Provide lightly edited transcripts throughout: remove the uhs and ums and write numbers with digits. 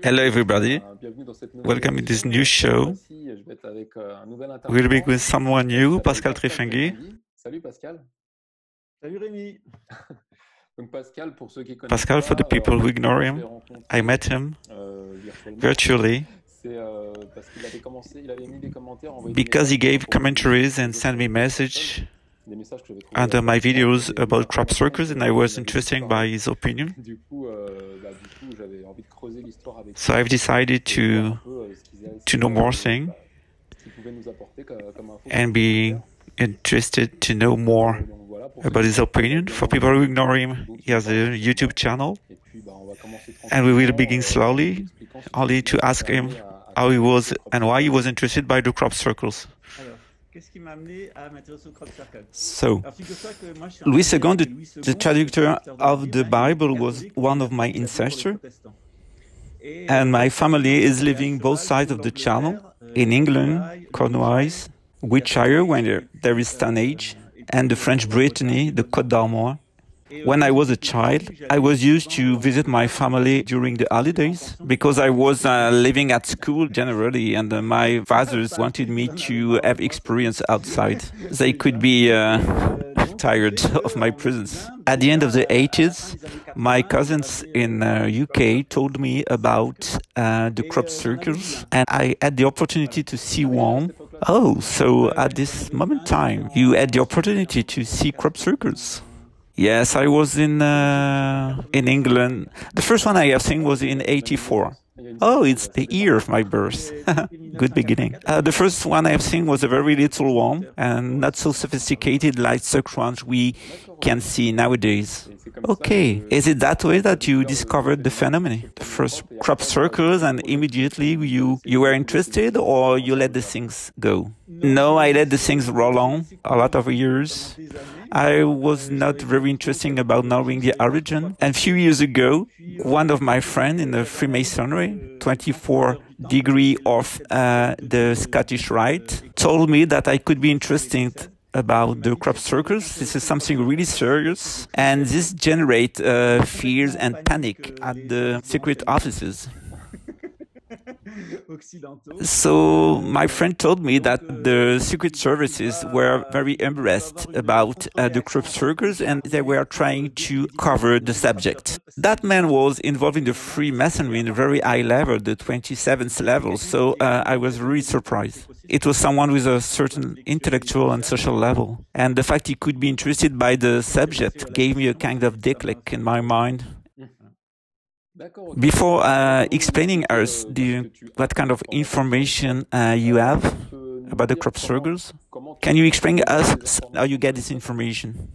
Hello everybody, welcome to this new show. We'll be with someone new, Pascal Treffainguy. Salut Pascal. Salut Rémi. Pascal, for the people who ignore him, I met him virtually because he gave commentaries and sent me messages under my videos about crop circles, and I was interested by his opinion. So I've decided to know more things and be interested to know more about his opinion. For people who ignore him, he has a YouTube channel, and we will begin slowly, only to ask him how he was and why he was interested by the crop circles. So, Louis II, the traductor of the Bible, was one of my ancestors, and my family is living both sides of the Channel, in England, Cornwall, Wiltshire, when there is Stonehenge, and the French Brittany, the Côte d'Armor. When I was a child, I was used to visit my family during the holidays because I was living at school generally, and my fathers wanted me to have experience outside. They could be tired of my presence. At the end of the 80s, my cousins in UK told me about the crop circles, and I had the opportunity to see one. Oh, so at this moment in time, you had the opportunity to see crop circles. Yes, I was in England. The first one I have seen was in '84. Oh, it's the year of my birth. Good beginning. The first one I have seen was a very little one and not so sophisticated like the ones we can see nowadays. Okay, is it that way that you discovered the phenomenon? The first crop circles and immediately you were interested, or you let the things go? No, I let the things roll on a lot of years. I was not very interested about knowing the origin. And a few years ago, one of my friends in the Freemasonry, 24 degree of the Scottish Rite, told me that I could be interested about the crop circles. This is something really serious, and this generates fears and panic at the secret offices. So my friend told me that the secret services were very embarrassed about the crop circles, and they were trying to cover the subject. That man was involved in the Freemasonry in a very high level, the 27th level, so I was really surprised. It was someone with a certain intellectual and social level, and the fact he could be interested by the subject gave me a kind of déclic in my mind. Before explaining us what kind of information you have about the crop circles, can you explain us how you get this information?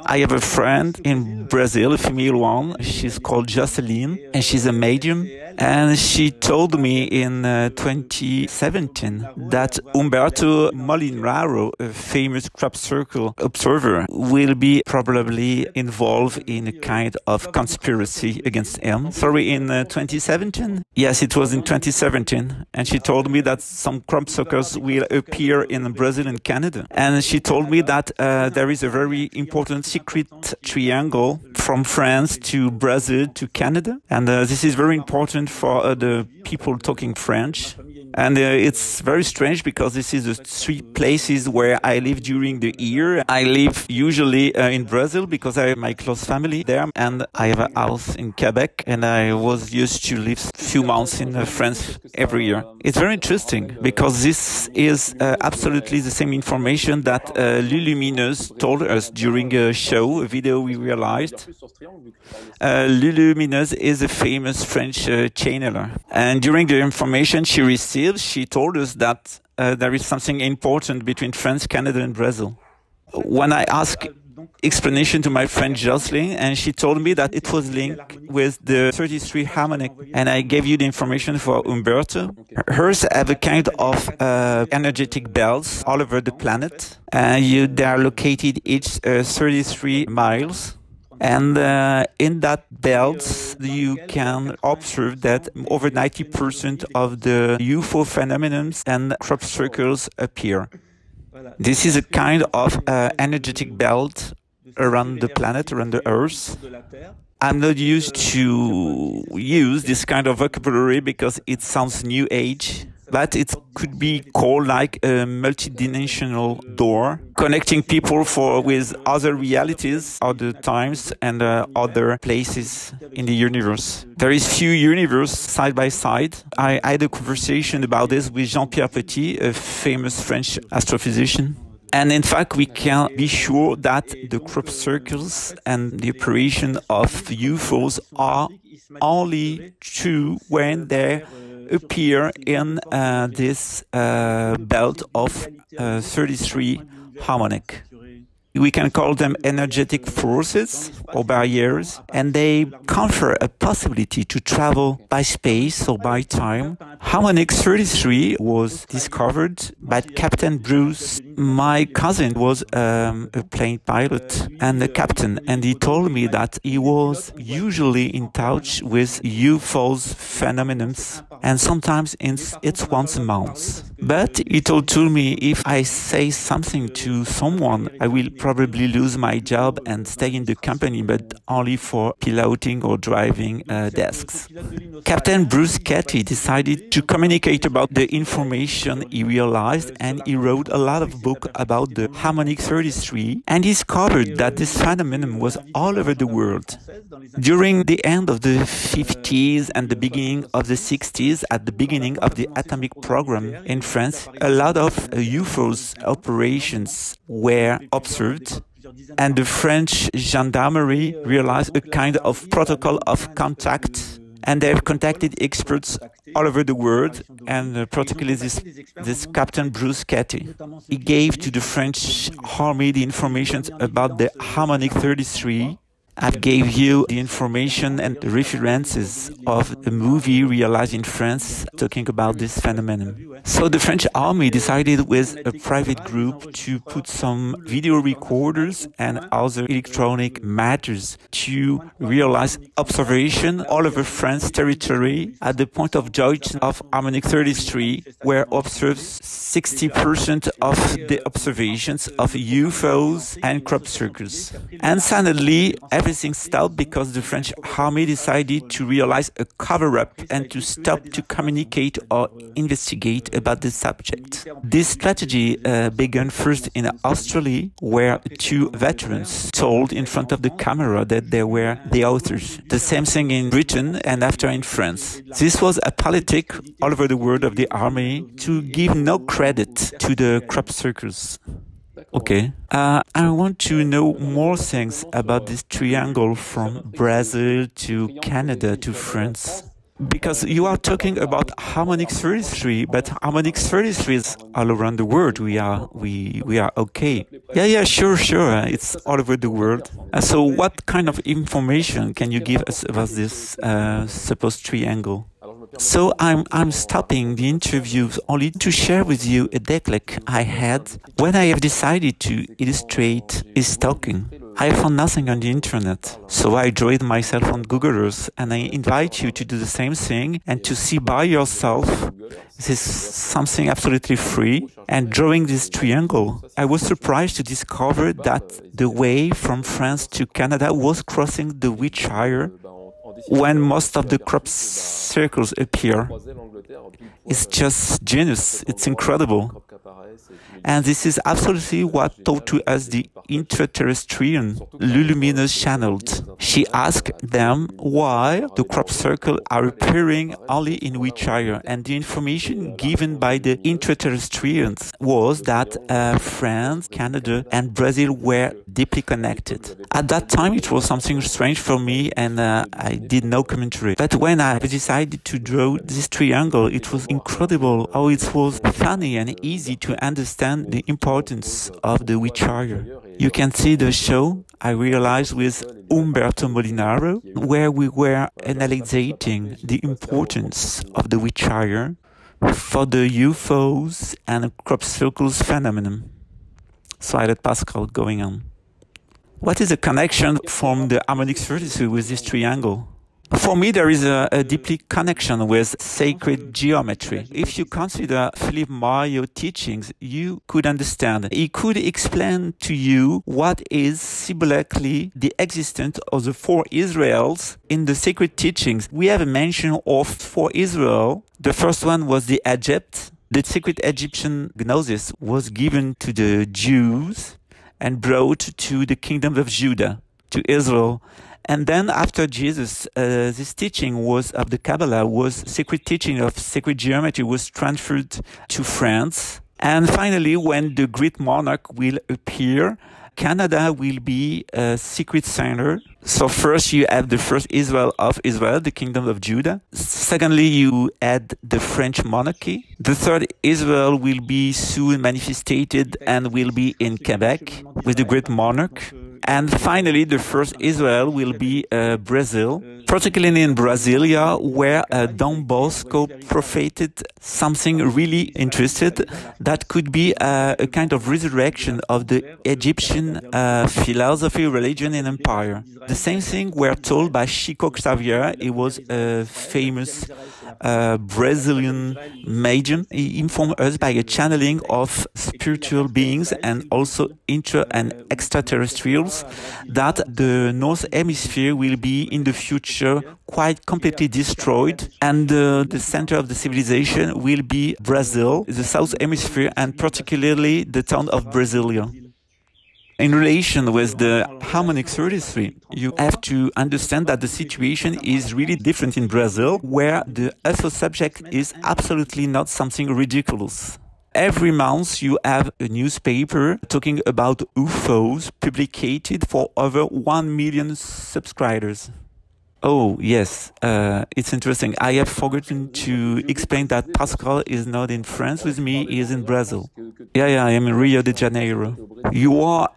I have a friend in Brazil, a female one. She's called Jocelyn, and she's a medium. And she told me in 2017 that Umberto Molinaro, a famous crop circle observer, will be probably involved in a kind of conspiracy against him. Sorry, in 2017? Yes, it was in 2017. And she told me that some crop circles will appear in Brazil and Canada. And she told me that there is a very important secret triangle from France to Brazil to Canada. And this is very important for the people talking French. And it's very strange because this is the three places where I live during the year. I live usually in Brazil because I have my close family there, and I have a house in Quebec, and I was used to live a few months in France every year. It's very interesting because this is absolutely the same information that Lulumineuse told us during a show, a video we realized. Lulumineuse is a famous French channeler, and during the information she received, she told us that there is something important between France, Canada, and Brazil. When I asked explanation to my friend Jocelyn, and she told me that it was linked with the 33 harmonic, and I gave you the information for Umberto. Hers have a kind of energetic belts all over the planet. They are located each 33 miles. And in that belt, you can observe that over 90% of the UFO phenomena and crop circles appear. This is a kind of energetic belt around the planet, around the Earth. I'm not used to use this kind of vocabulary because it sounds new age, but it could be called like a multidimensional door, connecting people with other realities, other times, and other places in the universe. There is few universes side by side. I had a conversation about this with Jean-Pierre Petit, a famous French astrophysician. And in fact, we can be sure that the crop circles and the operation of UFOs are only true when they appear in this belt of 33 harmonic. We can call them energetic forces or barriers, and they confer a possibility to travel by space or by time. Harmonic 33 was discovered by Captain Bruce. My cousin was a plane pilot and a captain, and he told me that he was usually in touch with UFOs phenomena, and sometimes it's once a month. But he told me if I say something to someone, I will probably lose my job and stay in the company, but only for piloting or driving desks. Captain Bruce Cathy decided to communicate about the information he realized, and he wrote a lot of books about the harmonic 33 and discovered that this phenomenon was all over the world. During the end of the 50s and the beginning of the 60s, at the beginning of the atomic program in France, a lot of UFOs operations were observed, and the French gendarmerie realized a kind of protocol of contact, and they have contacted experts all over the world, and particularly this Captain Bruce Cathy. He gave to the French army the information about the harmonic 33. I gave you the information and the references of a movie realized in France talking about this phenomenon. So the French army decided with a private group to put some video recorders and other electronic matters to realize observation all over France territory at the point of junction of harmonic 33, where observed 60% of the observations of UFOs and crop circles. And suddenly, everything stopped because the French army decided to realize a cover-up and to stop to communicate or investigate about the subject. This strategy began first in Australia, where two veterans told in front of the camera that they were the authors. The same thing in Britain and after in France. This was a politic all over the world of the army to give no credit to the crop circles. Okay. I want to know more things about this triangle from Brazil to Canada to France. Because you are talking about harmonic 33, but harmonic 33 is all around the world. We are okay. Yeah, sure. It's all over the world. So what kind of information can you give us about this supposed triangle? So I'm stopping the interviews only to share with you a declic I had when I have decided to illustrate his talking. I found nothing on the internet, so I drew it myself on Google Earth, and I invite you to do the same thing and to see by yourself. This is something absolutely free. And drawing this triangle, I was surprised to discover that the way from France to Canada was crossing the Wiltshire when most of the crop circles appear. It's just genius. It's incredible. And this is absolutely what taught to us the intraterrestrial luminous channeled. She asked them why the crop circles are appearing only in Wiltshire, and the information given by the intraterrestrials was that France, Canada, and Brazil were deeply connected. At that time, it was something strange for me, and I did no commentary. But when I decided to draw this triangle, it was incredible how it was funny and easy to understand the importance of the Wiltshire. You can see the show I realized with Umberto Molinaro, where we were analyzing the importance of the Wiltshire for the UFOs and crop circles phenomenon. So I let Pascal going on. What is the connection from the harmonic 33 with this triangle? For me, there is a deeply connection with sacred geometry. If you consider Philippe Mario's teachings, you could understand. He could explain to you what is symbolically the existence of the four Israels in the sacred teachings. We have a mention of four Israel. The first one was the Egypt. The secret Egyptian gnosis was given to the Jews and brought to the kingdom of Judah, to Israel. And then after Jesus, this teaching was of the Kabbalah, was secret teaching of sacred geometry was transferred to France. And finally, when the great monarch will appear, Canada will be a secret center. So first you have the first Israel of Israel, the kingdom of Judah. Secondly, you add the French monarchy. The third Israel will be soon manifested and will be in Quebec with the great monarch. And finally, the first Israel will be Brazil, particularly in Brasilia, where Dom Bosco propheted something really interesting that could be a kind of resurrection of the Egyptian philosophy, religion, and empire. The same thing were told by Chico Xavier. He was a famous Brazilian medium. He informed us by a channeling of spiritual beings and also intra and extraterrestrials that the North Hemisphere will be in the future quite completely destroyed, and the center of the civilization will be Brazil, the South Hemisphere, and particularly the town of Brasilia. In relation with the harmonics 33, you have to understand that the situation is really different in Brazil, where the UFO subject is absolutely not something ridiculous. Every month you have a newspaper talking about UFOs publicated for over 1 million subscribers. Oh, yes, it's interesting. I have forgotten to explain that Pascal is not in France with me, he is in Brazil. Yeah, I am in Rio de Janeiro. You are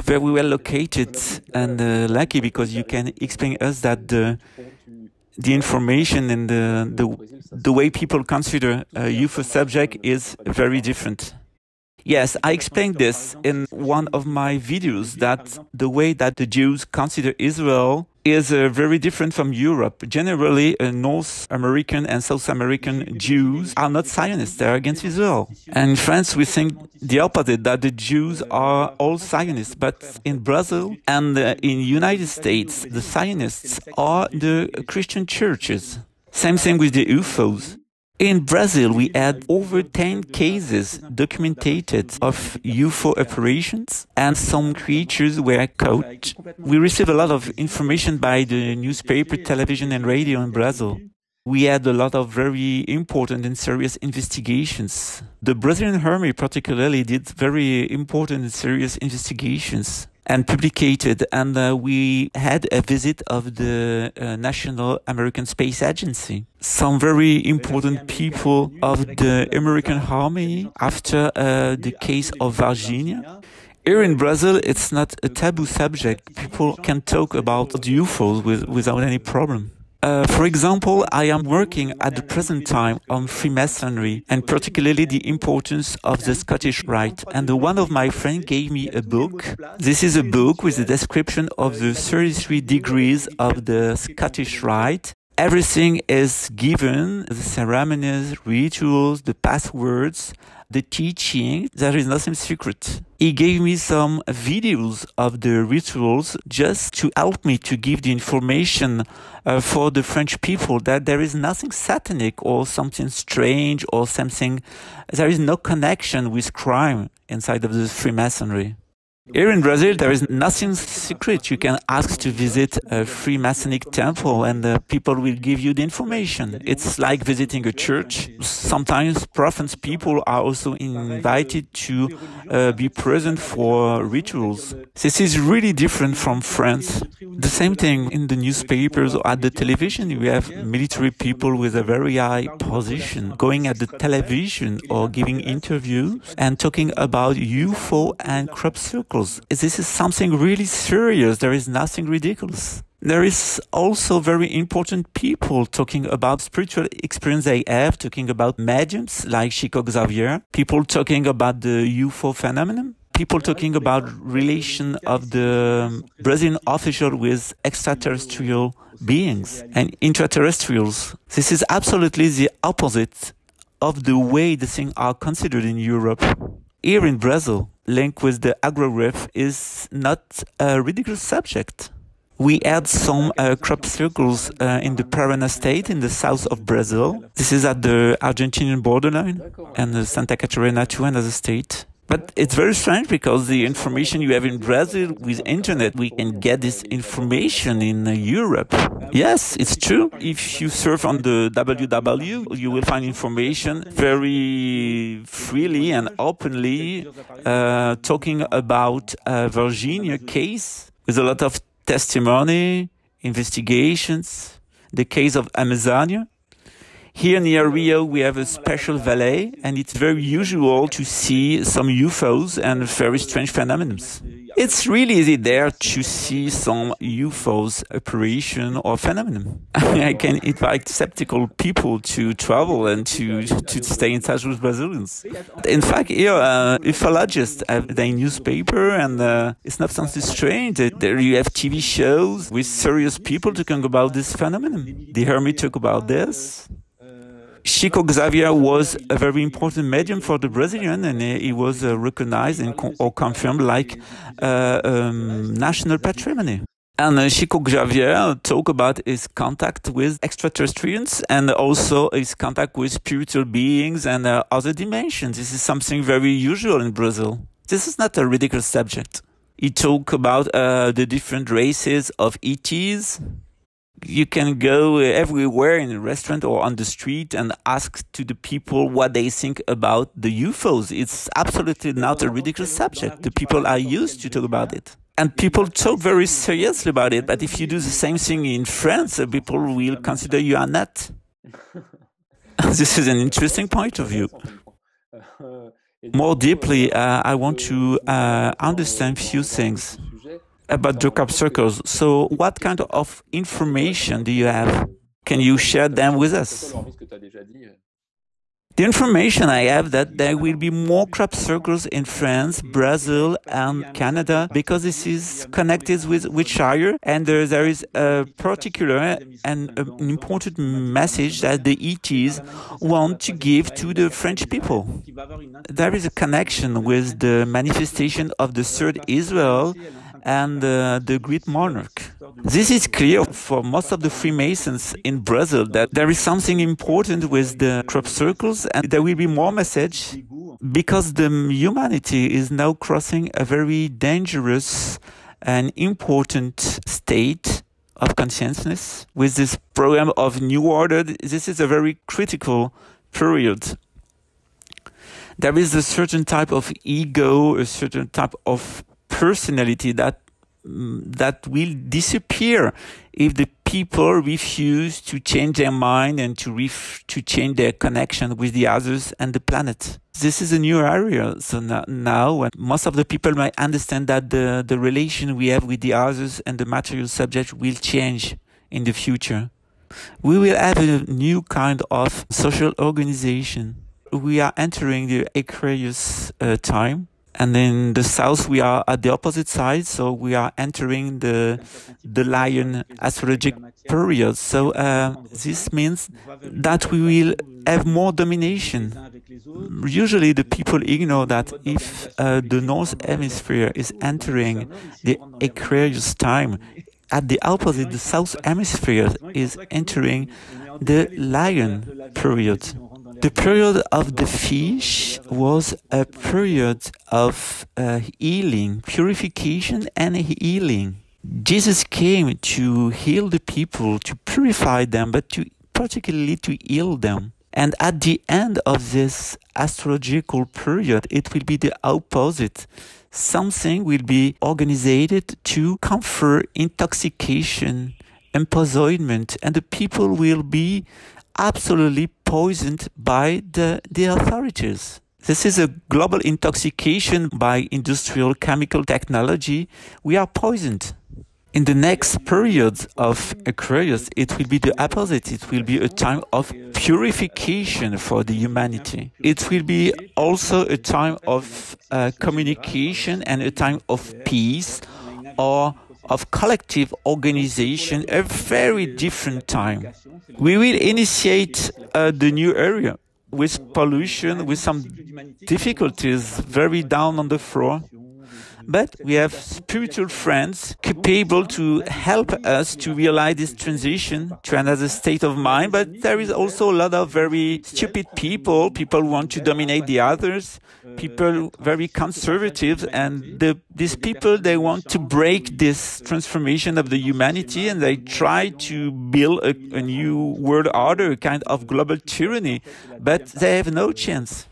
very well located and lucky because you can explain us that the information and the way people consider a UFO subject is very different. Yes, I explained this in one of my videos, that the way that the Jews consider Israel is very different from Europe. Generally, North American and South American Jews are not Zionists, they are against Israel. And in France, we think the opposite, that the Jews are all Zionists. But in Brazil and in United States, the Zionists are the Christian churches. Same thing with the UFOs. In Brazil, we had over 10 cases documented of UFO operations, and some creatures were caught. We received a lot of information by the newspaper, television, and radio in Brazil. We had a lot of very important and serious investigations. The Brazilian Army particularly did very important and serious investigations and publicated, and we had a visit of the National American Space Agency. Some very important people of the American Army after the case of Virginia. Here in Brazil, it's not a taboo subject. People can talk about the UFOs without any problem. For example, I am working at the present time on Freemasonry, and particularly the importance of the Scottish Rite. And one of my friends gave me a book. This is a book with a description of the 33 degrees of the Scottish Rite. Everything is given, the ceremonies, rituals, the passwords, the teaching. There is nothing secret. He gave me some videos of the rituals just to help me to give the information for the French people that there is nothing satanic or something strange or something. There is no connection with crime inside of the Freemasonry. Here in Brazil, there is nothing secret. You can ask to visit a Freemasonic temple and people will give you the information. It's like visiting a church. Sometimes province people are also invited to be present for rituals. This is really different from France. The same thing in the newspapers or at the television. We have military people with a very high position going at the television or giving interviews and talking about UFO and crop circles. This is something really serious. There is nothing ridiculous. There is also very important people talking about spiritual experience they have, talking about mediums like Chico Xavier, people talking about the UFO phenomenon, people talking about relation of the Brazilian official with extraterrestrial beings and intraterrestrials. This is absolutely the opposite of the way the things are considered in Europe. Here in Brazil, link with the agrograph is not a ridiculous subject. We had some crop circles in the Paraná state in the south of Brazil. This is at the Argentinian borderline, and Santa Catarina too, another state. But it's very strange because the information you have in Brazil with internet, we can get this information in Europe. Yes, it's true. If you surf on the www, you will find information very freely and openly talking about a Virginia case with a lot of testimony, investigations, the case of Amazonia. Here near Rio, we have a special valley, and it's very usual to see some UFOs and very strange phenomena. It's really easy there to see some UFOs operation or phenomenon. I can invite skeptical people to travel and to stay in touch with Brazilians. In fact, here, ufologists have their newspaper, and it's not something strange. There you have TV shows with serious people talking about this phenomenon. The Hermit talk about this. Chico Xavier was a very important medium for the Brazilian, and he was recognized and or confirmed like national patrimony. And Chico Xavier talked about his contact with extraterrestrials and also his contact with spiritual beings and other dimensions. This is something very usual in Brazil. This is not a ridiculous subject. He talked about the different races of ETs. You can go everywhere in a restaurant or on the street and ask to the people what they think about the UFOs. It's absolutely not a ridiculous subject. The people are used to talk about it. And people talk very seriously about it. But if you do the same thing in France, people will consider you a nut. This is an interesting point of view. More deeply, I want to understand a few things about the crop circles. So what kind of information do you have? Can you share them with us? The information I have that there will be more crop circles in France, Brazil and Canada because this is connected with Wiltshire, and there is a particular and an important message that the ETs want to give to the French people. There is a connection with the manifestation of the third Israel and the great monarch. This is clear for most of the Freemasons in Brazil that there is something important with the crop circles, and there will be more message because the humanity is now crossing a very dangerous and important state of consciousness with this program of New Order. This is a very critical period. There is a certain type of ego, a certain type of personality that will disappear if the people refuse to change their mind and to change their connection with the others and the planet. This is a new area. So now most of the people might understand that the relation we have with the others and the material subject will change in the future. We will have a new kind of social organization. We are entering the Aquarius time. And in the south, we are at the opposite side, so we are entering the Lion astrologic period. So this means that we will have more domination. Usually the people ignore that if the North Hemisphere is entering the Aquarius time, at the opposite, the South Hemisphere is entering the Lion period. The period of the fish was a period of healing, purification and healing. Jesus came to heal the people, to purify them, but particularly to heal them. And at the end of this astrological period, it will be the opposite. Something will be organized to confer intoxication, empoisonment, and the people will be absolutely poisoned by the authorities. This is a global intoxication by industrial chemical technology. We are poisoned. In the next period of Aquarius, it will be the opposite. It will be a time of purification for the humanity. It will be also a time of communication and a time of peace, or of collective organization, a very different time. We will initiate the new era with pollution, with some difficulties, very down on the floor. But we have spiritual friends capable to help us to realize this transition to another state of mind. But there is also a lot of very stupid people who want to dominate the others, people very conservative, and these people, they want to break this transformation of the humanity, and they try to build a new world order, a kind of global tyranny, but they have no chance.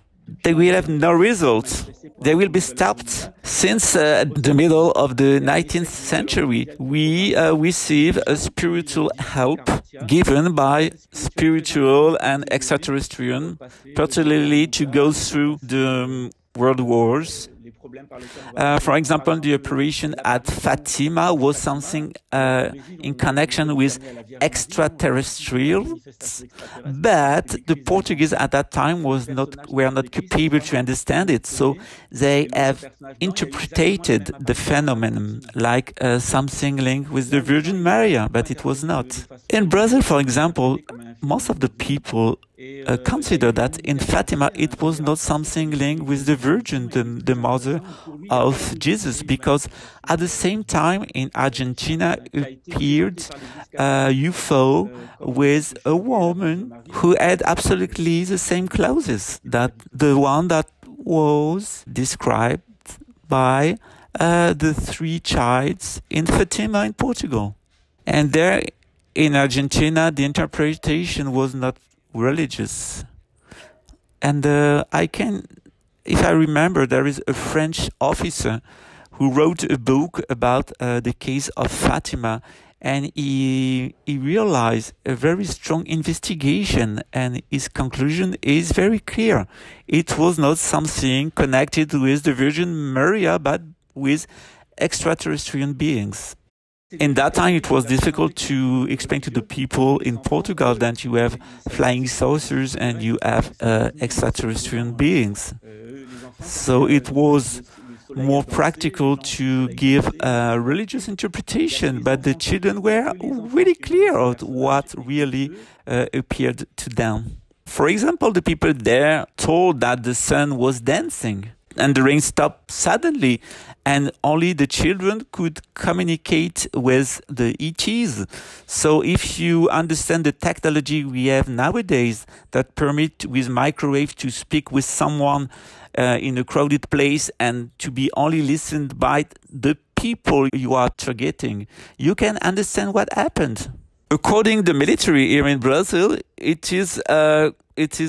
They will have no results. They will be stopped. Since the middle of the 19th century, we receive a spiritual help given by spiritual and extraterrestrial, particularly to go through the world wars. For example, the operation at Fatima was something in connection with extraterrestrials, but the Portuguese at that time were not capable to understand it, so they have interpreted the phenomenon like something linked with the Virgin Maria, but it was not. In Brazil, for example, most of the people consider that in Fatima it was not something linked with the Virgin, the mother of Jesus, because at the same time in Argentina appeared a UFO with a woman who had absolutely the same clothes that the one that was described by the three childs in Fatima in Portugal. And there in Argentina the interpretation was not religious. And if I remember, there is a French officer who wrote a book about the case of Fatima, and he realized a very strong investigation, and his conclusion is very clear. It was not something connected with the Virgin Maria, but with extraterrestrial beings. In that time, it was difficult to explain to the people in Portugal that you have flying saucers and you have extraterrestrial beings. So it was more practical to give a religious interpretation, but the children were really clear of what really appeared to them. For example, the people there told that the sun was dancing, and the rain stopped suddenly, and only the children could communicate with the ETs. So if you understand the technology we have nowadays that permit with microwave to speak with someone in a crowded place and to be only listened by the people you are targeting, you can understand what happened. According to the military here in Brazil, it is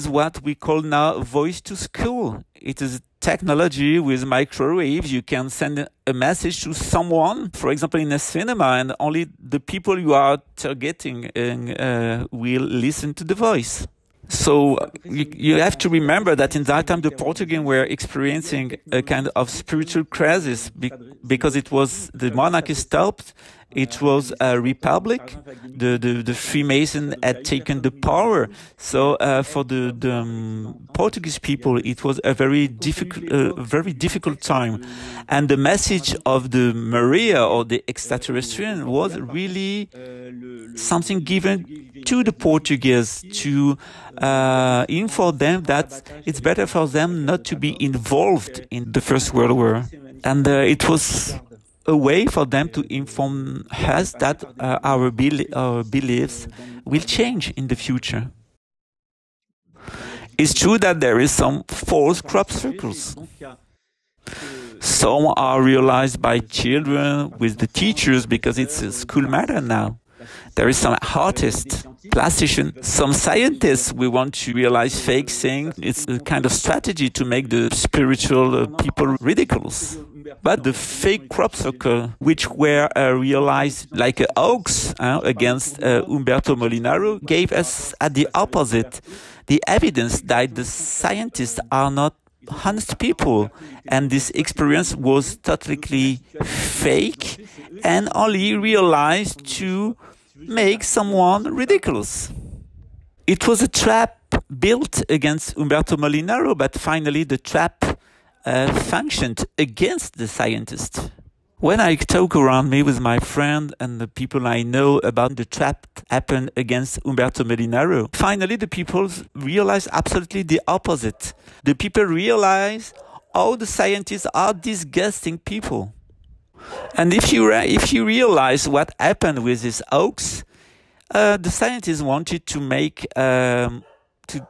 what we call now voice to school. It is technology with microwaves. You can send a message to someone, for example, in a cinema, and only the people you are targeting will listen to the voice. So you have to remember that in that time the Portuguese were experiencing a kind of spiritual crisis because it was the monarchy stopped. It was a republic. The Freemasons had taken the power. So for the Portuguese people, it was a very difficult time. And the message of the Maria or the extraterrestrial was really something given to the Portuguese to inform them that it's better for them not to be involved in the First World War. And it was a way for them to inform us that our beliefs will change in the future. It's true that there is some false crop circles. Some are realized by children with the teachers because it's a school matter now. There is some artists, plasticians, some scientists. We want to realize fake things. It's a kind of strategy to make the spiritual people ridiculous. But the fake crop circle, which were realized like a hoax against Umberto Molinaro, gave us at the opposite the evidence that the scientists are not honest people, and this experience was totally fake and only realized to make someone ridiculous. It was a trap built against Umberto Molinaro, but finally the trap functioned against the scientist. When I talk around me with my friend and the people I know about the trap happened against Umberto Molinaro, finally the people realize absolutely the opposite. The people realize how the scientists are disgusting people. And if you realize what happened with this hoax, the scientists wanted to make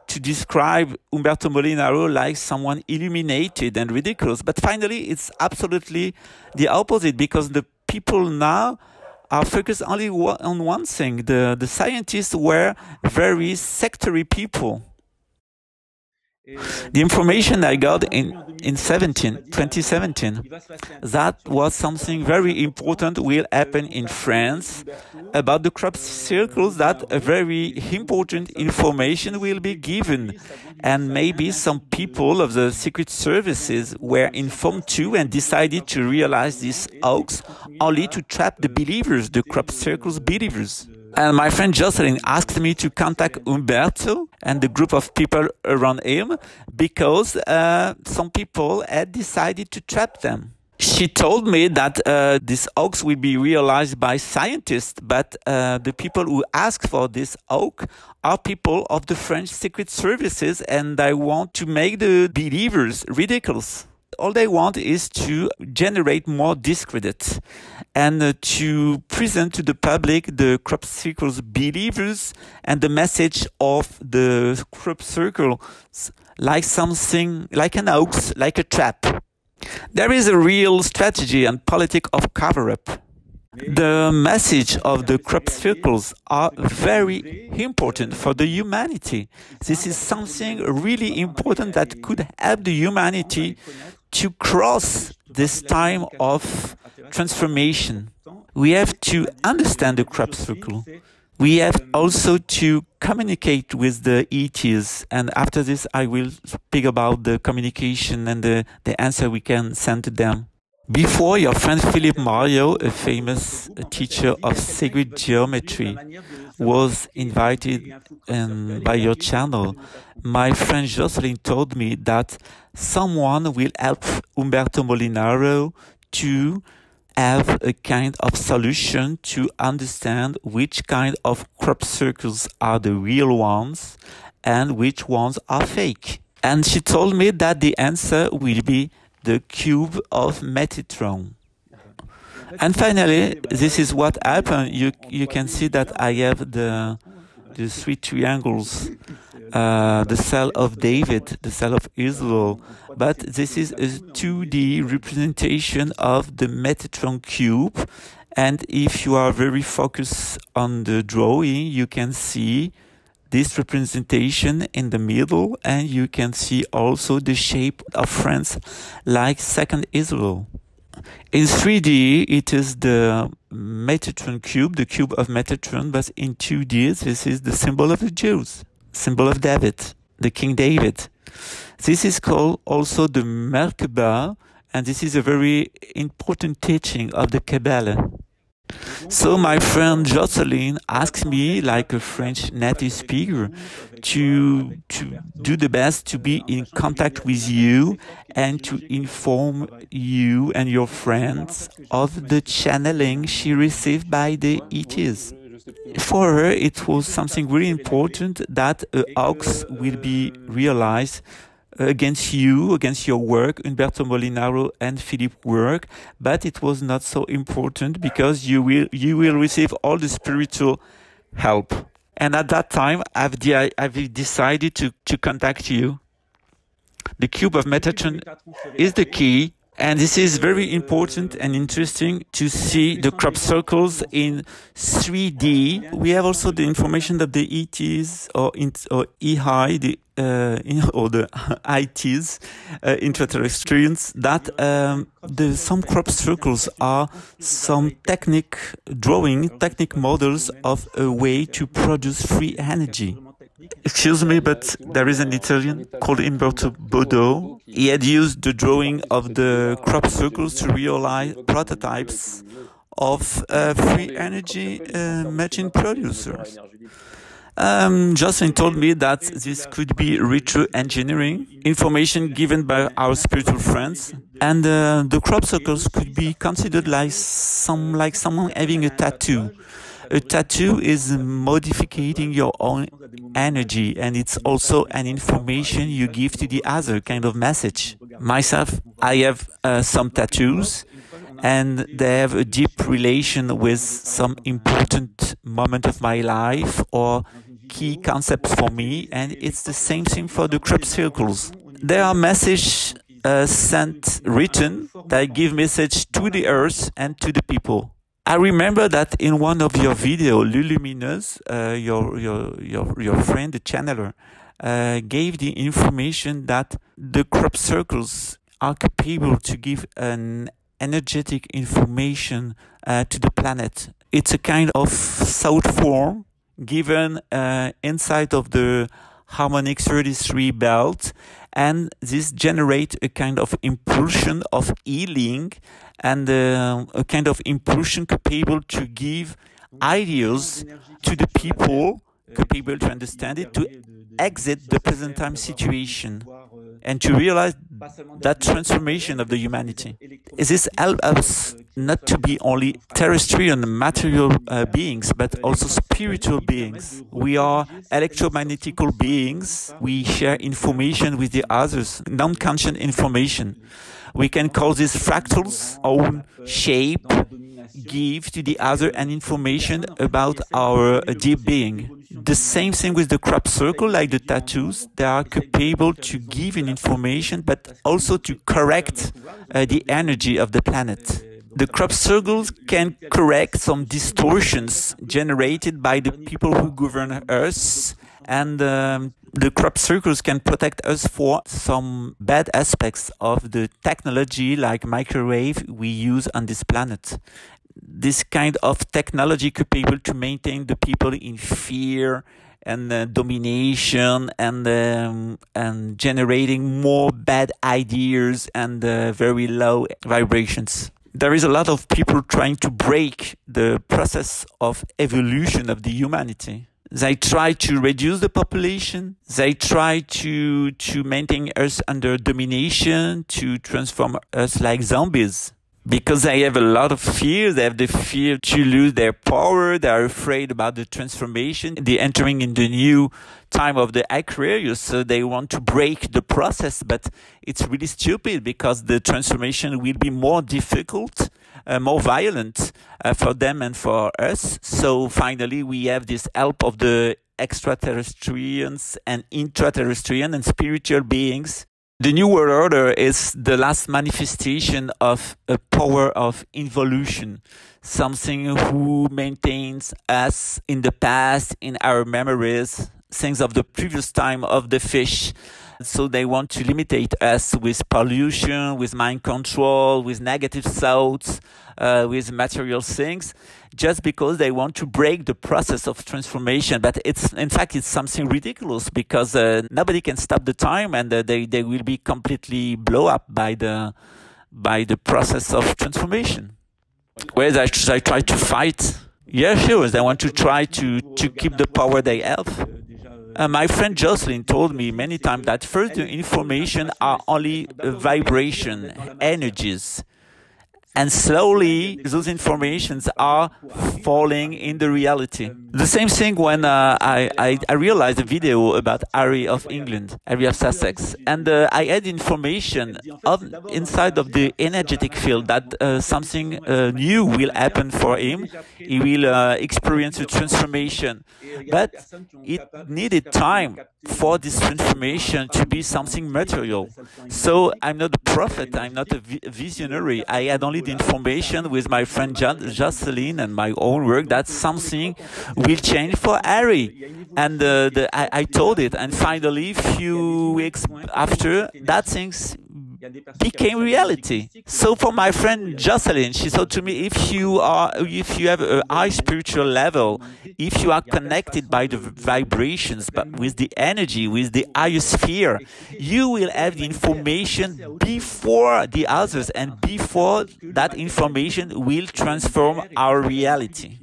to describe Umberto Molinaro like someone illuminated and ridiculous. But finally, it's absolutely the opposite, because the people now are focused only on one thing. The scientists were very sectary people. The information I got in 2017, that was something very important will happen in France about the crop circles, that a very important information will be given. And maybe some people of the secret services were informed too and decided to realize this hoax only to trap the believers, the crop circles believers. And my friend Jocelyn asked me to contact Umberto and the group of people around him because some people had decided to trap them. She told me that this hoax will be realized by scientists, but the people who ask for this hoax are people of the French secret services, and they want to make the believers ridiculous. All they want is to generate more discredit and to present to the public the crop circles believers and the message of the crop circles like something, like an hoax, like a trap. There is a real strategy and politic of cover-up. The message of the crop circles are very important for the humanity. This is something really important that could help the humanity to cross this time of transformation. We have to understand the crop circle. We have also to communicate with the ETs, and after this I will speak about the communication and the answer we can send to them. Before, your friend Philip Mario, a famous teacher of sacred geometry, was invited by your channel. My friend Jocelyn told me that someone will help Umberto Molinaro to have a kind of solution to understand which kind of crop circles are the real ones and which ones are fake. And she told me that the answer will be the cube of Metatron. And finally, this is what happened. You can see that I have the three triangles, the cell of David, the cell of Israel, but this is a 2D representation of the Metatron cube. And if you are very focused on the drawing, you can see this representation in the middle, and you can see also the shape of France like second Israel. In 3D, it is the Metatron cube, the cube of Metatron, but in 2D, this is the symbol of the Jews, symbol of David, the King David. This is called also the Merkaba, and this is a very important teaching of the Kabbalah. So my friend Jocelyn asked me, like a French native speaker, to do the best to be in contact with you and to inform you and your friends of the channeling she received by the ETs. For her, it was something really important that a hoax will be realized against you, against your work, Umberto Molinaro and Philippe work, but it was not so important because you will receive all the spiritual help. And at that time, I've decided to contact you. The cube of Metatron is the key, and this is very important and interesting to see the crop circles in 3D. We have also the information that the ETs or EI, or the ITs, intraterrestrials, that some crop circles are some technique models of a way to produce free energy. Excuse me, but there is an Italian called Umberto Bodo. He had used the drawing of the crop circles to realize prototypes of free energy machine producers. Jocelyn told me that this could be retro engineering, information given by our spiritual friends, and the crop circles could be considered like someone having a tattoo. A tattoo is modifying your own energy, and it's also an information you give to the other, kind of message. Myself, I have some tattoos, and they have a deep relation with some important moment of my life or key concepts for me, and it's the same thing for the crop circles. There are messages written that give message to the earth and to the people. I remember that in one of your videos, Luminous, your friend, the channeler, gave the information that the crop circles are capable to give an energetic information to the planet. It's a kind of thought form given inside of the harmonics 33 belt, and this generates a kind of impulsion of healing and a kind of impulsion capable to give ideas to the people, capable to understand it, to exit the present time situation and to realize that transformation of the humanity. This helps us not to be only terrestrial and material beings, but also spiritual beings. We are electromagnetical beings. We share information with the others, non-conscious information. We can call these fractals own shape, give to the other an information about our deep being. The same thing with the crop circle, like the tattoos. They are capable to give an information, but also to correct the energy of the planet. The crop circles can correct some distortions generated by the people who govern Earth, and the crop circles can protect us for some bad aspects of the technology like microwave we use on this planet. This kind of technology capable to maintain the people in fear and domination and generating more bad ideas and very low vibrations. There is a lot of people trying to break the process of evolution of the humanity. They try to reduce the population. They try to maintain us under domination, to transform us like zombies. Because they have a lot of fear. They have the fear to lose their power. They are afraid about the transformation. They're entering in the new time of the Aquarius, so they want to break the process. But it's really stupid because the transformation will be more difficult, more violent for them and for us. So finally, we have this help of the extraterrestrials and intraterrestrial and spiritual beings. The New World Order is the last manifestation of a power of involution, something who maintains us in the past, in our memories, things of the previous time of the fish. So they want to limitate us with pollution, with mind control, with negative thoughts, with material things, just because they want to break the process of transformation. But in fact, it's something ridiculous because nobody can stop the time, and they will be completely blown up by the process of transformation. Whereas I try to fight. Yeah, sure. They want to try to keep the power they have. My friend Jocelyn told me many times that first the information are only vibration, energies. And slowly, those informations are falling in the reality. The same thing when I realized a video about Harry of England, Harry of Sussex. And I had information inside of the energetic field that something new will happen for him. He will experience a transformation. But it needed time for this transformation to be something material. So I'm not a prophet, I'm not a visionary. I had only the information with my friend Jocelyn and my own work that something will change for Harry. And I told it, and finally, few weeks after, that things became reality. So for my friend Jocelyn, she said to me, if you have a high spiritual level, if you are connected by the vibrations, but with the energy, with the iosphere, you will have the information before the others, and before that information will transform our reality.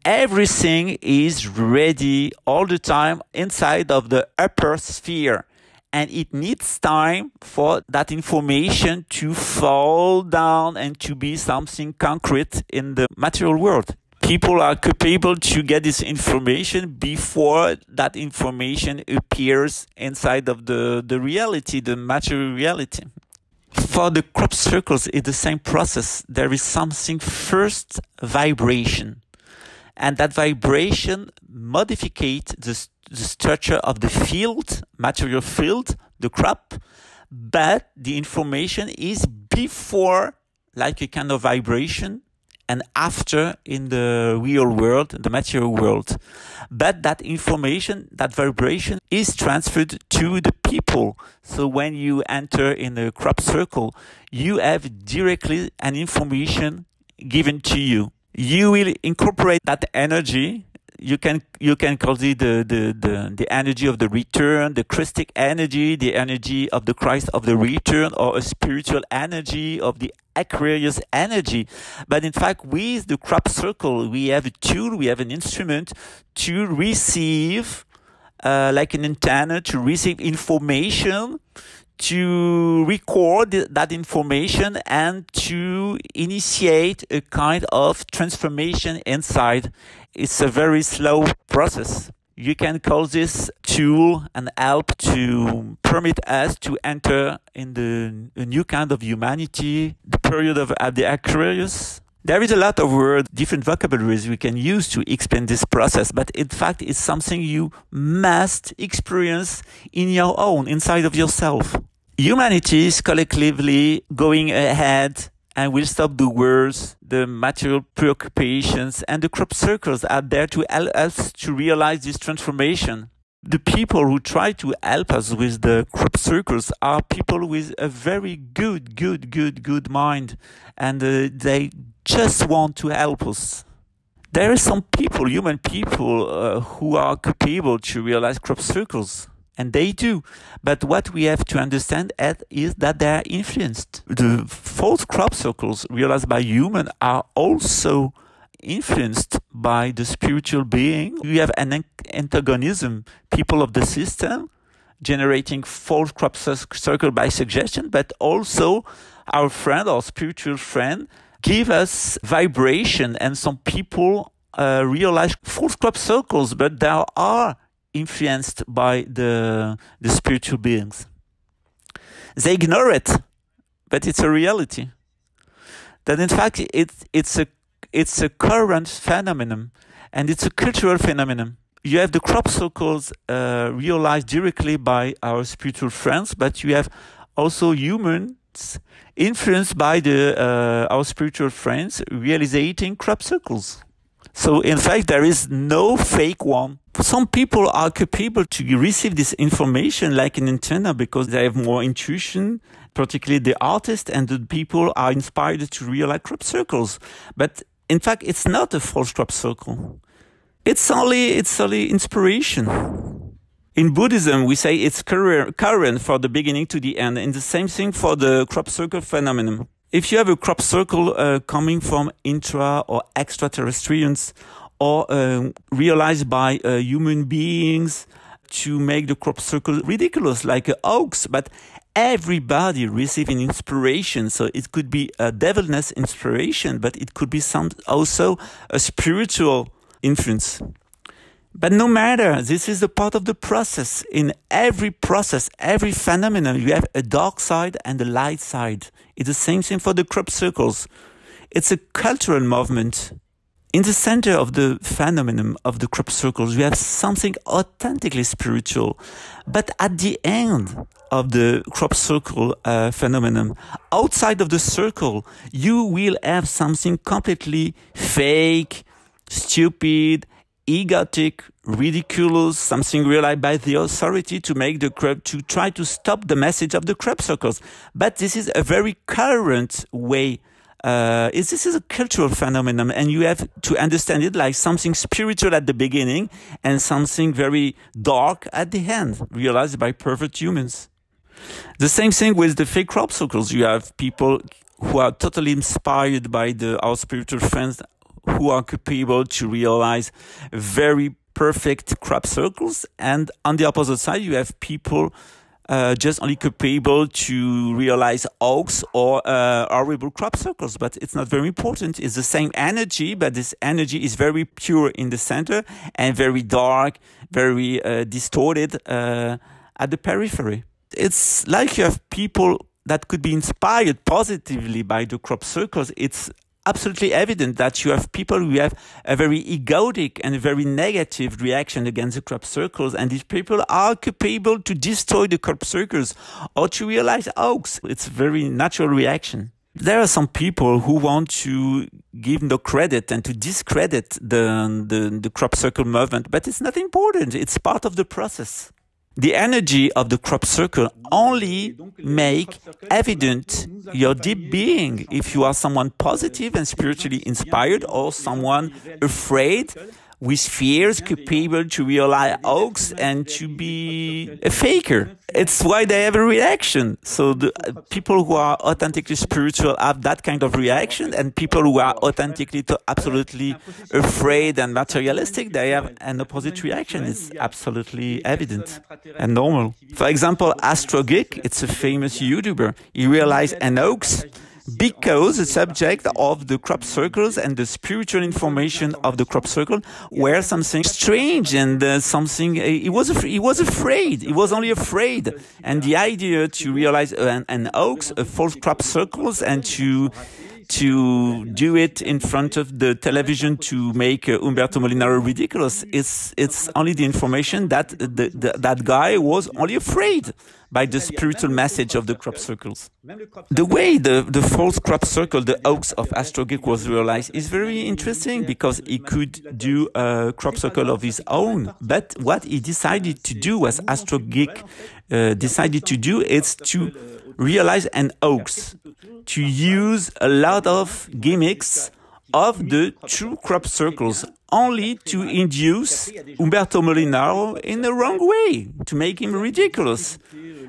everything is ready all the time inside of the upper sphere. And it needs time for that information to fall down and to be something concrete in the material world. People are capable to get this information before that information appears inside of the reality, the material reality. For the crop circles, it's the same process. There is something first vibration. And that vibration modificates the structure of the field, material field, the crop, but the information is before, like a kind of vibration, and after in the real world, the material world. But that information, that vibration is transferred to the people. So when you enter in a crop circle, you have directly an information given to you. You will incorporate that energy. You can call it the energy of the return, the Christic energy, the energy of the Christ of the return, or a spiritual energy of the Aquarius energy. But in fact, with the crop circle, we have a tool, we have an instrument to receive, like an antenna, to receive information, to record that information, and to initiate a kind of transformation inside. It's a very slow process. You can call this tool and help to permit us to enter in a new kind of humanity, the period of the Aquarius. There is a lot of words, different vocabularies we can use to explain this process, but in fact it's something you must experience in your own, inside of yourself. Humanity is collectively going ahead and will stop the wars, the material preoccupations, and the crop circles are there to help us to realize this transformation. The people who try to help us with the crop circles are people with a very good mind, and they just want to help us. There are some people, human people, who are capable to realize crop circles. And they do. But what we have to understand is that they are influenced. The false crop circles realized by humans are also influenced by the spiritual being. We have an antagonism, people of the system, generating false crop circle by suggestion, but also our friend or spiritual friend give us vibration, and some people realize false crop circles, but there are influenced by the spiritual beings. They ignore it, but it's a reality. That in fact it's a current phenomenon, and it's a cultural phenomenon. You have the crop circles realized directly by our spiritual friends, but you have also humans influenced by our spiritual friends realizing crop circles. So in fact, there is no fake one. Some people are capable to receive this information like an antenna because they have more intuition, particularly the artists, and the people are inspired to realize crop circles. But in fact, it's not a false crop circle. It's only inspiration. In Buddhism, we say it's current for the beginning to the end, and the same thing for the crop circle phenomenon. If you have a crop circle coming from intra or extraterrestrials, or realized by human beings to make the crop circle ridiculous, like a hoax, but everybody receiving inspiration. So it could be a devilness inspiration, but it could be also a spiritual influence. But no matter, this is a part of the process. In every process, every phenomenon, you have a dark side and a light side. It's the same thing for the crop circles. It's a cultural movement. In the center of the phenomenon of the crop circles, you have something authentically spiritual. But at the end of the crop circle phenomenon, outside of the circle, you will have something completely fake, stupid, egotic, ridiculous, something realized by the authority to make to try to stop the message of the crop circles. But this is a very current way. This is a cultural phenomenon, and you have to understand it like something spiritual at the beginning and something very dark at the end, realized by perfect humans. The same thing with the fake crop circles. You have people who are totally inspired by our spiritual friends who are capable to realize very perfect crop circles, and on the opposite side, you have people just only capable to realize hoax or horrible crop circles. But it's not very important. It's the same energy, but this energy is very pure in the center and very dark, very distorted at the periphery. It's like you have people that could be inspired positively by the crop circles. It's absolutely evident that you have people who have a very egotic and a very negative reaction against the crop circles, and these people are capable to destroy the crop circles or to realize hoax. It's a very natural reaction. There are some people who want to give no credit and to discredit the crop circle movement, but it's not important. It's part of the process. The energy of the crop circle only make evident your deep being. If you are someone positive and spiritually inspired, or someone afraid with fears, capable to realize hoax and to be a faker. It's why they have a reaction. So the people who are authentically spiritual have that kind of reaction, and people who are authentically absolutely afraid and materialistic, they have an opposite reaction. It's absolutely evident and normal. For example, Astrogeek, it's a famous YouTuber. He realized an hoax because the subject of the crop circles and the spiritual information of the crop circle were something strange and something he was afraid. He was only afraid, and the idea to realize an hoax, a false crop circles, and to do it in front of the television to make Umberto Molinaro ridiculous. It's only the information that that guy was only afraid by the spiritual message of the crop circles. The way the false crop circle, the hoax of Astrogeek was realized is very interesting, because he could do a crop circle of his own. But what he decided to do, as Astrogeek decided to do, is to realize an hoax, to use a lot of gimmicks of the true crop circles, only to induce Umberto Molinaro in the wrong way, to make him ridiculous.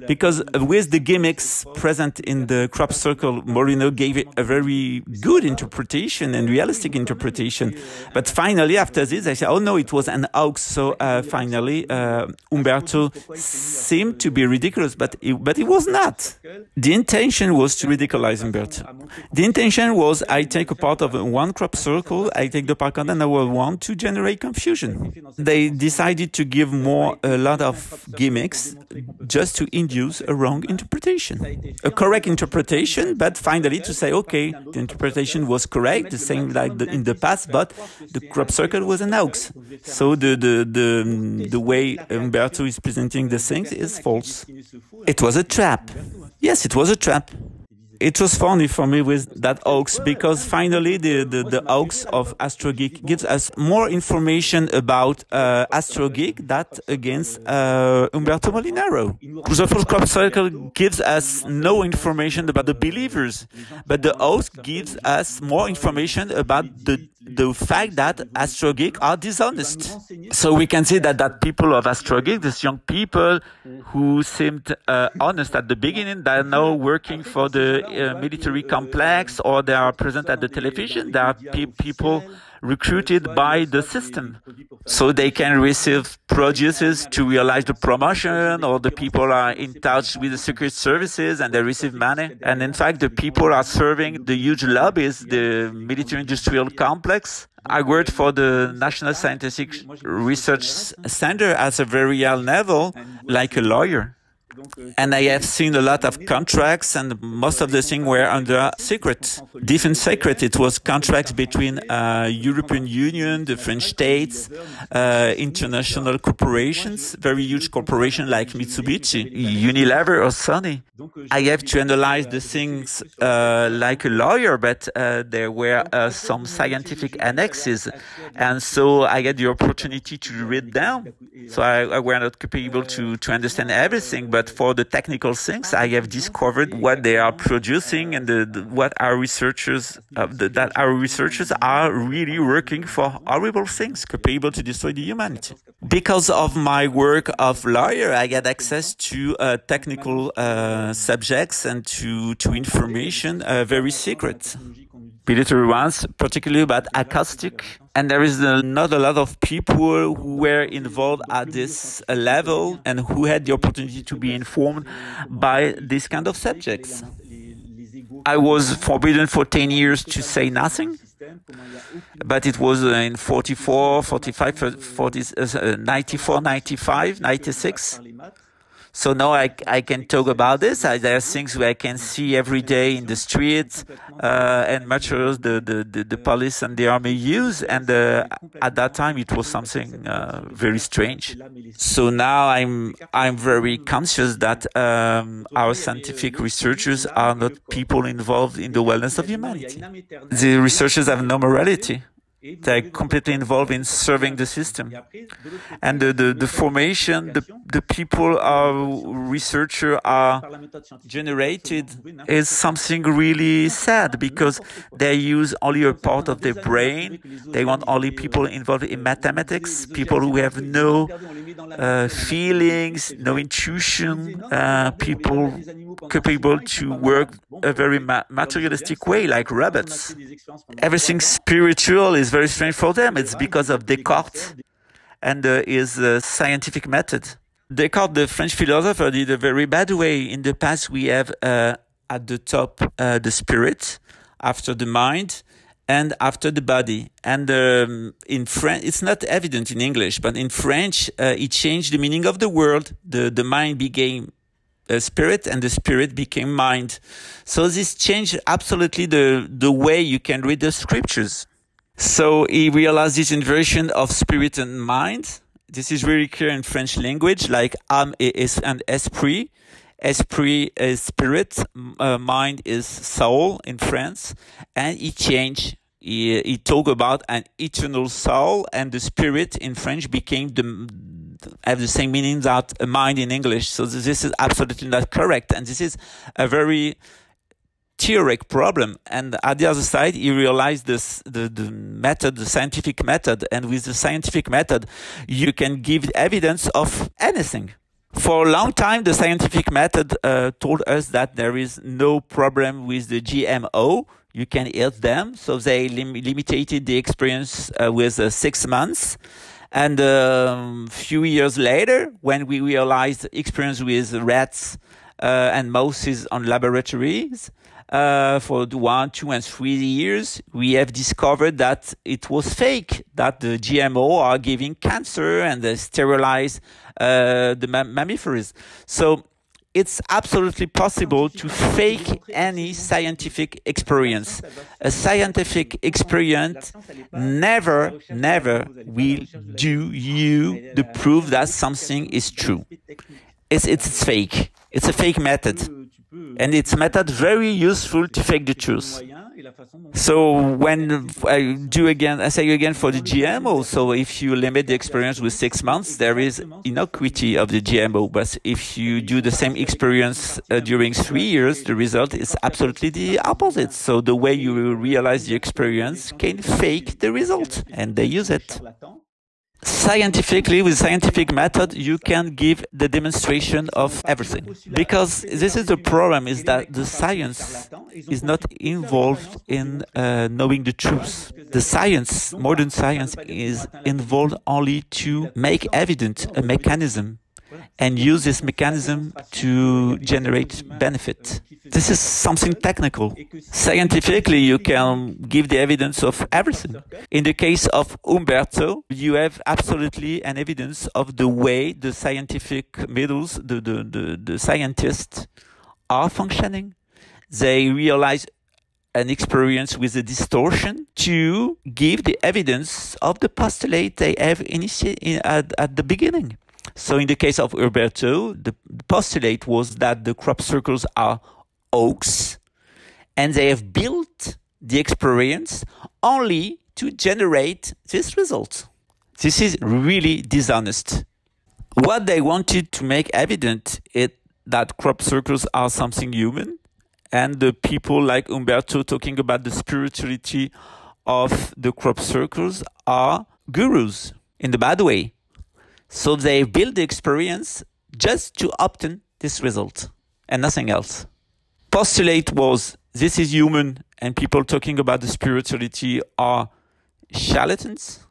Because with the gimmicks present in the crop circle, Molinaro gave it a very good interpretation and realistic interpretation. But finally, after this, I said, oh no, it was an hoax. So finally, Umberto seemed to be ridiculous, but it was not. The intention was to ridiculize Umberto. The intention was, I take a part of one crop circle, I take the part and I will want to generate confusion. They decided to give a lot of gimmicks just to induce a wrong interpretation. A correct interpretation, but finally to say, okay, the interpretation was correct, the same like in the past, but the crop circle was an hoax. So the way Umberto is presenting the things is false. It was a trap. Yes, it was a trap. It was funny for me with that hoax, because finally the hoax of Astrogeek gives us more information about Astrogeek than against Umberto Molinaro. The false crop circle gives us no information about the believers, but the hoax gives us more information about the fact that Astrogeek are dishonest. So we can see that people of Astrogeek, these young people who seemed honest at the beginning, they are now working for the military complex, or they are present at the television. They are people recruited by the system, so they can receive producers to realize the promotion, or the people are in touch with the secret services and they receive money. And in fact, the people are serving the huge lobbies, the military-industrial complex. I worked for the National Scientific Research Center at a very high level, like a lawyer. And I have seen a lot of contracts, and most of the things were under secret, defense secret. It was contracts between European Union, the French states, international corporations, very huge corporations like Mitsubishi, Unilever or Sony. I have to analyze the things like a lawyer, but there were some scientific annexes, and so I had the opportunity to read them. So I were not capable to understand everything, but for the technical things, I have discovered what they are producing, and what our researchers that our researchers are really working for horrible things, capable to destroy the humanity. Because of my work of lawyer, I get access to technical subjects and to information very secret. military ones, particularly about acoustic. And there is not a lot of people who were involved at this level and who had the opportunity to be informed by this kind of subjects. I was forbidden for 10 years to say nothing, but it was in 44, 45, 40, 94, 95, 96. So now I can talk about this. There are things where I can see every day in the streets and materials the police and the army use. And at that time, it was something very strange. So now I'm very conscious that our scientific researchers are not people involved in the wellness of humanity. The researchers have no morality. They're completely involved in serving the system. And the formation, the people researchers are generated is something really sad, because they use only a part of their brain. They want only people involved in mathematics, people who have no feelings, no intuition, people capable to work a very materialistic way, like robots. Everything spiritual is very strange for them. It's because of Descartes and his scientific method. Descartes, the French philosopher, did a very bad way. In the past, we have at the top the spirit, after the mind, and after the body. And in French, it's not evident in English, but in French, it changed the meaning of the word. The mind became spirit, and the spirit became mind. So this changed absolutely the way you can read the scriptures. So he realized this inversion of spirit and mind. This is very clear in French language, like âme and esprit. Esprit is spirit, mind is soul in France. And he changed. He talked about an eternal soul, and the spirit in French became have the same meaning that a mind in English. So this is absolutely not correct. And this is a very theoretic problem. And at the other side, he realized the method, the scientific method. And with the scientific method, you can give evidence of anything. For a long time, the scientific method told us that there is no problem with the GMO. You can eat them. So they limited the experience with 6 months. And a few years later, when we realized experience with rats and mouses on laboratories, for 1, 2, and 3 years, we have discovered that it was fake, that the GMO are giving cancer and they sterilize the mammifers. So it's absolutely possible to fake any scientific experience. A scientific experience never will do you the proof that something is true. It's fake. It's a fake method. And it's a method very useful to fake the truth. So when I say again for the GMO, so if you limit the experience with 6 months, there is innocuity of the GMO. But if you do the same experience during 3 years, the result is absolutely the opposite. So the way you realize the experience can fake the result, and they use it. Scientifically, with scientific method, you can give the demonstration of everything. Because this is the problem, is that the science is not involved in knowing the truth. The science, modern science, is involved only to make evident a mechanism and use this mechanism to generate benefit. This is something technical. Scientifically, you can give the evidence of everything. In the case of Umberto, you have absolutely an evidence of the way the scientific methods, the scientists are functioning. They realize an experience with a distortion to give the evidence of the postulate they have at the beginning. So in the case of Umberto, the postulate was that the crop circles are hoax, and they have built the experience only to generate this result. This is really dishonest. What they wanted to make evident is that crop circles are something human, and the people like Umberto talking about the spirituality of the crop circles are gurus in the bad way. So they build the experience just to obtain this result and nothing else. Postulate was this is human, and people talking about the spirituality are charlatans,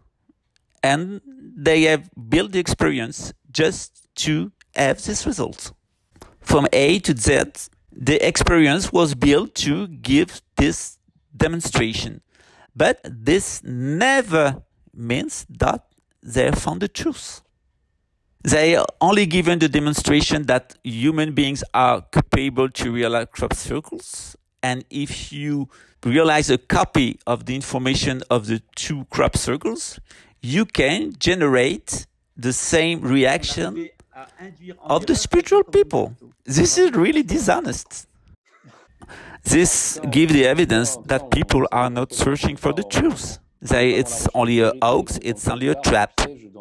and they have built the experience just to have this result. From A to Z, the experience was built to give this demonstration. But this never means that they found the truth. They are only given the demonstration that human beings are capable to realize crop circles. And if you realize a copy of the information of the two crop circles, you can generate the same reaction of the spiritual people. This is really dishonest. This gives the evidence that people are not searching for the truth. It's only a hoax, it's only a trap.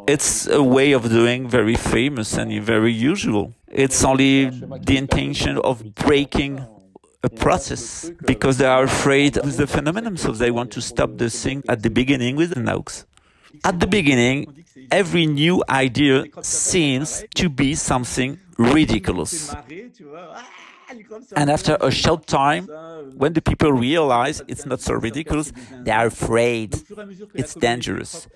It's a way of doing very famous and very usual. It's only the intention of breaking a process because they are afraid of the phenomenon, so they want to stop the thing at the beginning with an hoax. At the beginning, every new idea seems to be something ridiculous. And after a short time, when the people realize it's not so ridiculous, they are afraid. It's dangerous.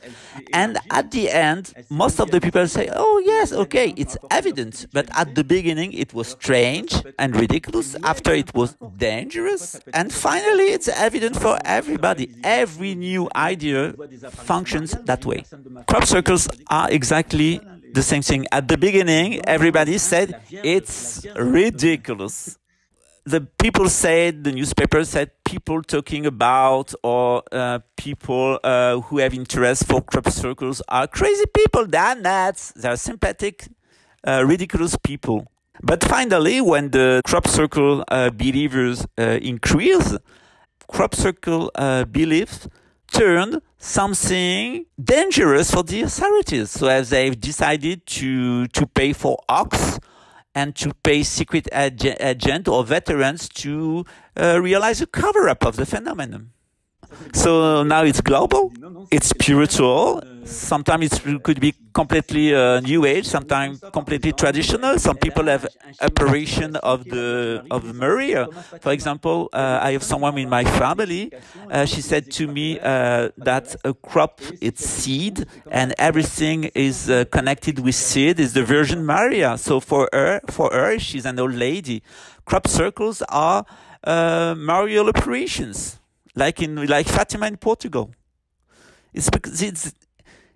And at the end, most of the people say, oh yes, okay, it's evident. But at the beginning, it was strange and ridiculous. After, it was dangerous. And finally, it's evident for everybody. Every new idea functions that way. Crop circles are exactly the same thing. At the beginning, everybody said it's ridiculous. The people said, the newspaper said, people talking about or people who have interest for crop circles are crazy people. They are nuts. They are sympathetic, ridiculous people. But finally, when the crop circle believers increase, crop circle beliefs turned something dangerous for the authorities. So as they've decided to pay for hoax and to pay secret agent or veterans to realize a cover-up of the phenomenon. So now it's global, it's spiritual, sometimes it could be completely new age, sometimes completely traditional. Some people have apparition of Maria. For example, I have someone in my family, she said to me that a crop, it's seed, and everything is connected with seed, is the Virgin Maria. So for her, she's an old lady. Crop circles are Marial apparitions. Like Fatima in Portugal. It's because it's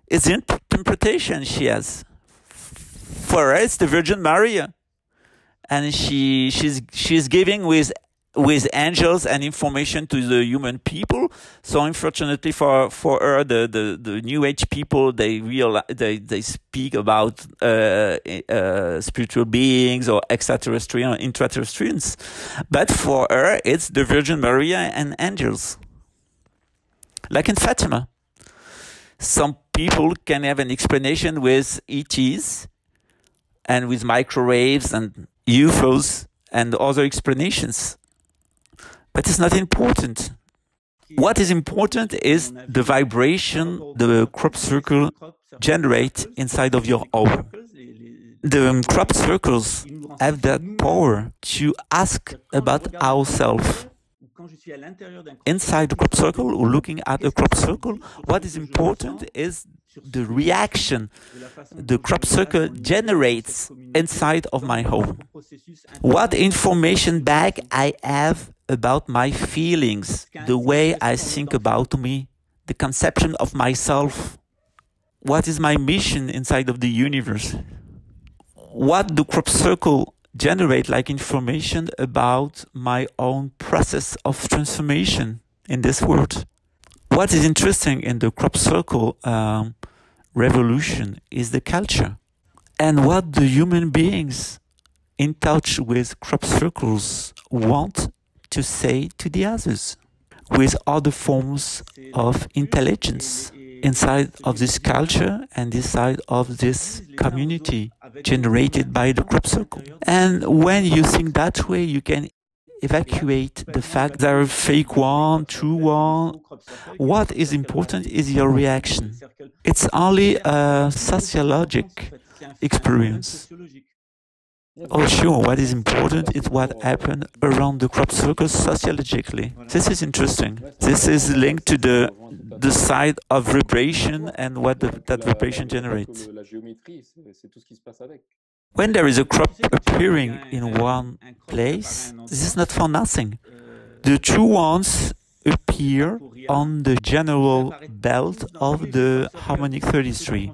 the interpretation she has. For her, it's the Virgin Maria, and she's giving with angels and information to the human people. So unfortunately for her, the New Age people, they speak about spiritual beings or extraterrestrial or intraterrestrials. But for her, it's the Virgin Maria and angels. Like in Fatima. Some people can have an explanation with ETs and with microwaves and UFOs and other explanations. But it's not important. What is important is the vibration the crop circle generates inside of your aura. The crop circles have that power to ask about ourselves. Inside the crop circle or looking at a crop circle, what is important is the reaction the crop circle generates inside of my home. What information back I have about my feelings, the way I think about me, the conception of myself. What is my mission inside of the universe? What the crop circle generate like information about my own process of transformation in this world. What is interesting in the crop circle revolution is the culture and what the human beings in touch with crop circles want to say to the others with other forms of intelligence inside of this culture and inside of this community generated by the crop circle. And when you think that way, you can evacuate the fact there are fake one, true one. What is important is your reaction. It's only a sociologic experience. Oh, sure. What is important is what happened around the crop circles sociologically. This is interesting. This is linked to the side of vibration and what that vibration generates. When there is a crop appearing in one place, this is not for nothing. The true ones appear on the general belt of the harmonic 33.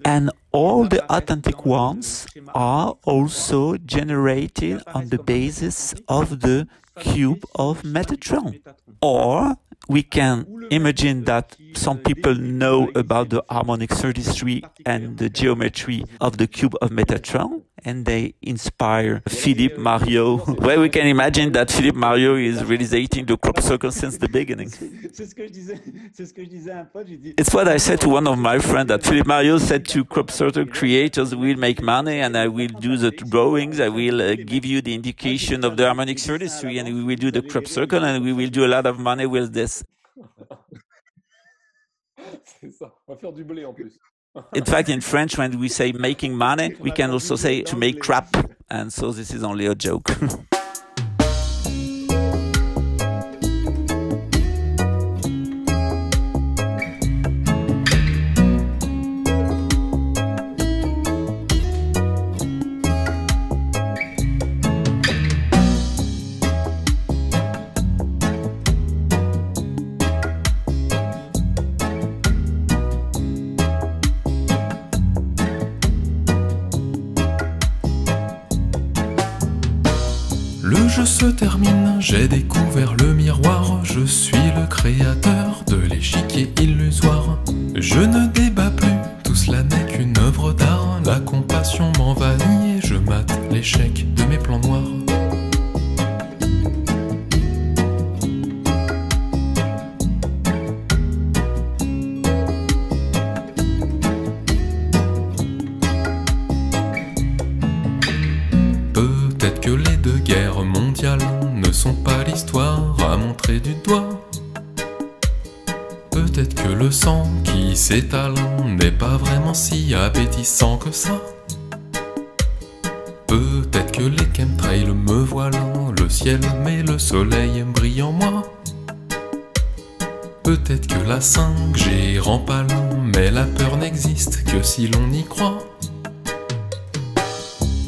And all the authentic ones are also generated on the basis of the cube of Metatron. Or we can imagine that some people know about the harmonic 33 and the geometry of the cube of Metatron, and they inspire Philippe Mario. Well, we can imagine that Philippe Mario is realizing the crop circle since the beginning. It's what I said to one of my friends, that Philippe Mario said to crop circle creators, we'll make money and I will do the drawings, I will give you the indication of the harmonic 33 and we will do the crop circle and we will do a lot of money with this. C'est ça, on va faire du blé en plus. In fact, in French, when we say making money, we can also say to make crap. And so this is only a joke. Le jeu se termine, j'ai découvert le miroir. Je suis le créateur de l'échiquier illusoire. Je ne débat plus, tout cela n'est qu'une œuvre d'art. La compassion m'envahit et je mate l'échec de mes plans noirs. Peut-être que les deux guerres mondiales ne sont pas l'histoire à montrer du doigt. Peut-être que le sang qui s'étale n'est pas vraiment si appétissant que ça. Peut-être que les chemtrails me voilent le ciel, mais le soleil brille en moi. Peut-être que la 5G rend pâle, mais la peur n'existe que si l'on y croit.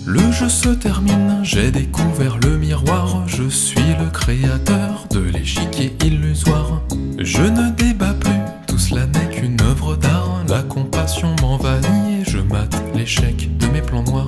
Le jeu se termine, j'ai découvert le miroir. Je suis le créateur de l'échiquier illusoire. Je ne débat plus, tout cela n'est qu'une œuvre d'art. La compassion m'envahit et je mate l'échec de mes plans noirs.